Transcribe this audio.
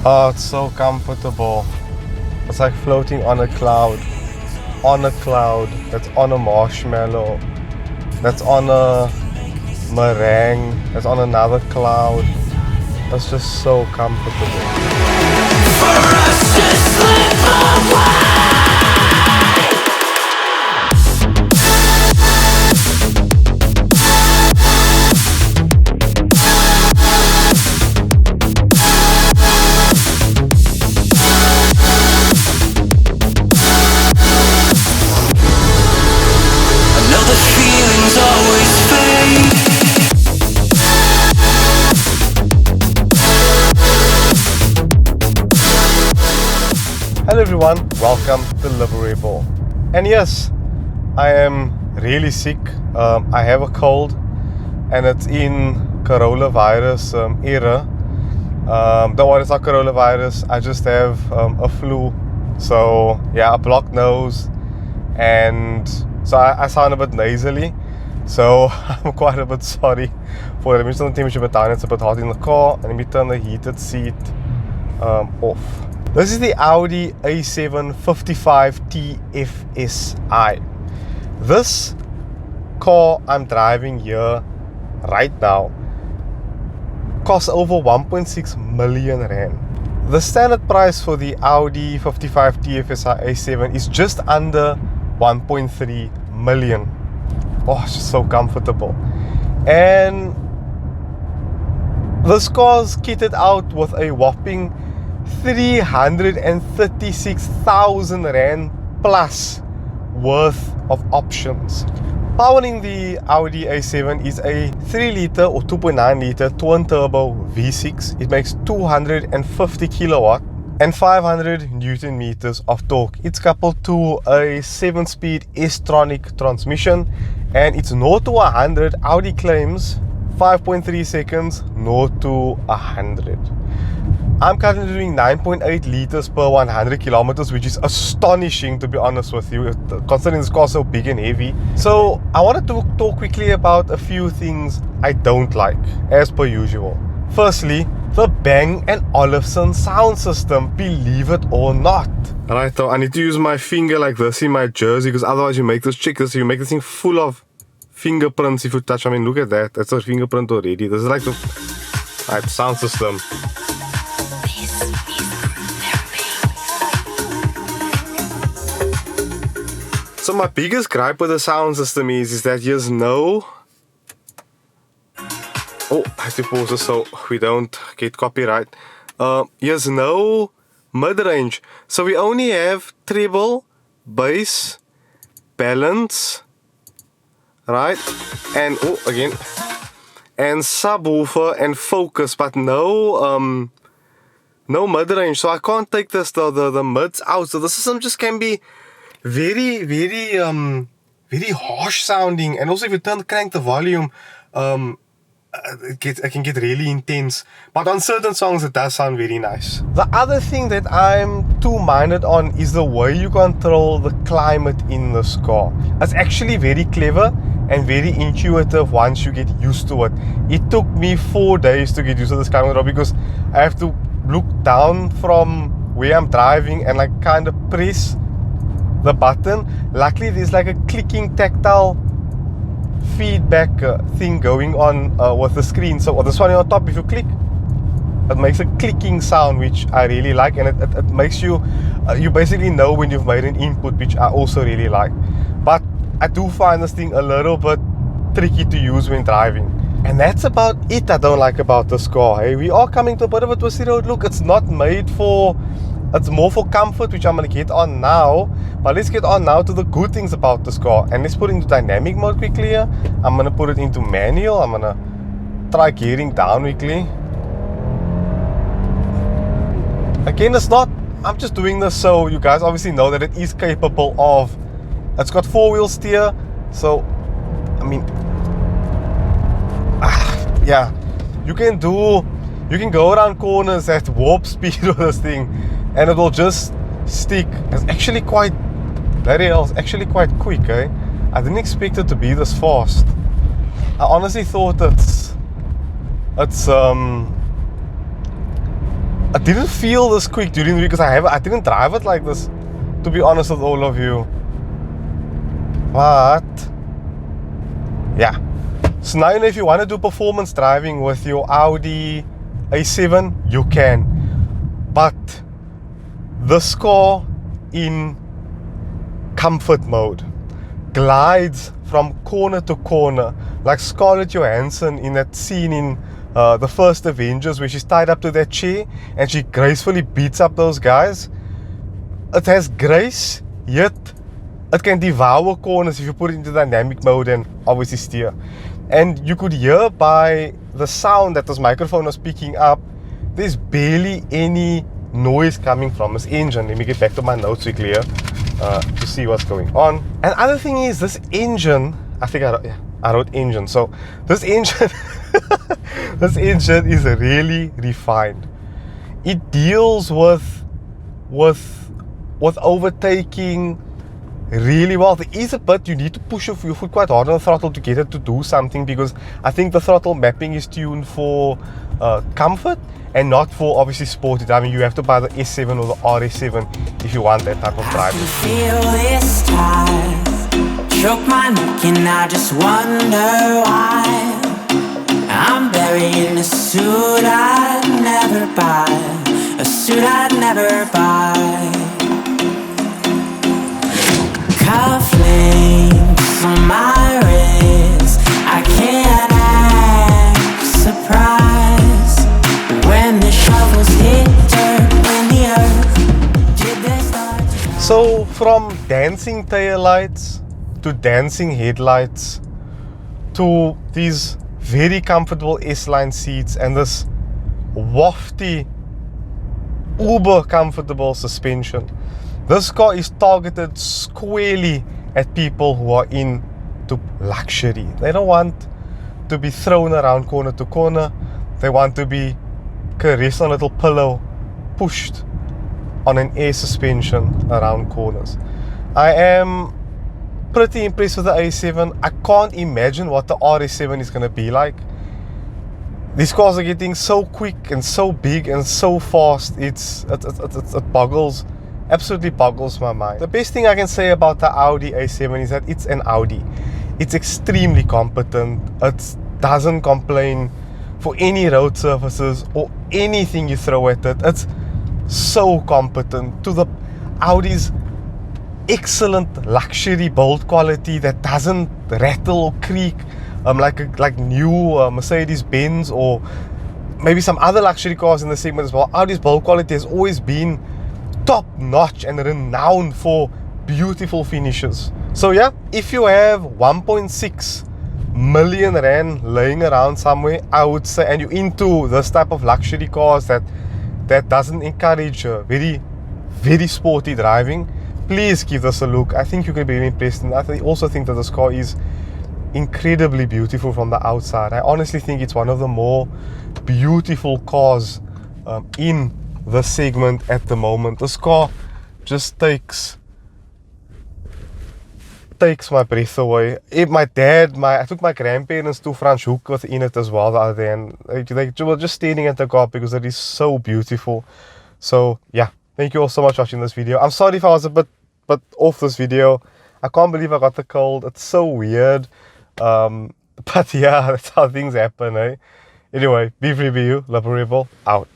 Oh, it's so comfortable. It's like floating on a cloud. On a cloud that's on a marshmallow. That's on a meringue. That's on another cloud. It's just so comfortable. For us to slip away. Hello everyone, welcome to Liberebil. And yes, I am really sick. I have a cold and it's in coronavirus era. Don't worry, it's not coronavirus. I just have a flu. So yeah, a blocked nose, and so I sound a bit nasally. So I'm quite a bit sorry for it. Let me turn the temperature a bit down. It's a bit hot in the car, and let me turn the heated seat off. This is the Audi A7 55 TFSI. This car I'm driving here right now costs over 1.6 million rand. The standard price for the Audi 55 TFSI A7 is just under 1.3 million. Oh, it's just so comfortable. And this car's kitted out with a whopping 336,000 rand plus worth of options. Powering the Audi A7 is a 3 litre or 2.9 litre twin turbo V6. It makes 250 kilowatt and 500 Newton meters of torque. It's coupled to a 7-speed S-tronic transmission, and it's 0 to 100. Audi claims 5.3 seconds, 0 to 100. I'm currently doing 9.8 liters per 100 kilometers, which is astonishing, to be honest with you, considering this car is so big and heavy. So I wanted to talk quickly about a few things I don't like, as per usual. Firstly, the Bang & Olufsen sound system, believe it or not. Alright, though, I need to use my finger like this in my jersey, because otherwise you make this thing full of fingerprints if you touch. I mean, look at that. That's a fingerprint already. This is like the sound system. So my biggest gripe with the sound system is that there's no... Oh, I have to pause this so we don't get copyright. There's no mid-range. So we only have treble, bass, balance, right? And, oh, again. And subwoofer and focus, but no mid-range. So I can't take the mids out. So the system just can be very harsh sounding, and also if you crank the volume, it can get really intense, but on certain songs it does sound very nice. The other thing that I'm too minded on is the way you control the climate in this car. It's actually very clever and very intuitive once you get used to it. It took me 4 days to get used to this climate because I have to look down from where I'm driving and like kind of press the button. Luckily there's like a clicking tactile feedback thing going on with the screen. So this one on top, if you click, it makes a clicking sound, which I really like, and it makes you you basically know when you've made an input, which I also really like. But I do find this thing a little bit tricky to use when driving, and that's about it I don't like about this car. Hey, we are coming to a bit of a twisty road. Look, it's not made for... It's more for comfort, which I'm going to get on now. But let's get on now to the good things about this car. And let's put it into dynamic mode quickly here. I'm going to put it into manual. I'm going to try gearing down quickly. Again, it's not... I'm just doing this so you guys obviously know that it is capable of... It's got 4-wheel steer. So, I mean... yeah. You can go around corners at warp speed with this thing, and it will just stick. It's actually quite... Bloody hell, it's actually quite quick, eh? I didn't expect it to be this fast. I honestly thought it's I didn't feel this quick during the week because I didn't drive it like this, to be honest with all of you. But yeah, so now if you want to do performance driving with your Audi A7, you can. But this car in comfort mode glides from corner to corner like Scarlett Johansson in that scene in the first Avengers where she's tied up to that chair and she gracefully beats up those guys. It has grace, yet it can devour corners if you put it into dynamic mode and obviously steer. And you could hear by the sound that this microphone was picking up, there's barely any noise coming from this engine. Let me get back to my notes quickly here to see what's going on. And other thing is, this engine, I think I wrote engine. So this engine, this engine is really refined. It deals with overtaking really well. There is a bit you need to push your foot quite hard on the throttle to get it to do something, because I think the throttle mapping is tuned for comfort and not for obviously sporty driving. You have to buy the S7 or the RS7 if you want that type of driving. Feel this tide choke my neck and I just wonder why I'm burying a suit I'd never buy, a suit I'd never buy. Cufflinks on my wrist, I can't act surprised when the shovels hit dirt in the earth. Did they start to... So from dancing taillights to dancing headlights to these very comfortable S-line seats and this wafty, uber comfortable suspension, this car is targeted squarely at people who are into luxury. They don't want to be thrown around corner to corner. They want to be caressed on a little pillow, pushed on an air suspension around corners. I am pretty impressed with the A7. I can't imagine what the RS7 is going to be like. These cars are getting so quick and so big and so fast. It boggles, absolutely boggles my mind. The best thing I can say about the Audi A7 is that it's an Audi. It's extremely competent. It doesn't complain for any road surfaces or anything you throw at it. It's so competent to the Audi's excellent luxury build quality that doesn't rattle or creak like new Mercedes-Benz or maybe some other luxury cars in the segment as well. Audi's build quality has always been top notch and renowned for beautiful finishes. So yeah, if you have 1.6 million rand laying around somewhere, I would say, and you're into this type of luxury cars that doesn't encourage very, very sporty driving, please give this a look. I think you could be really impressed, and I also think that this car is incredibly beautiful from the outside. I honestly think it's one of the more beautiful cars in the segment at the moment. This car just takes my breath away. I took my grandparents to Franschhoek in it as well the other day, and they were just staring at the car because it is so beautiful. So yeah, thank you all so much for watching this video. I'm sorry if I was a bit off this video. I can't believe I got the cold. It's so weird. But yeah, that's how things happen, eh? Anyway, be free, be you. Liberebil out.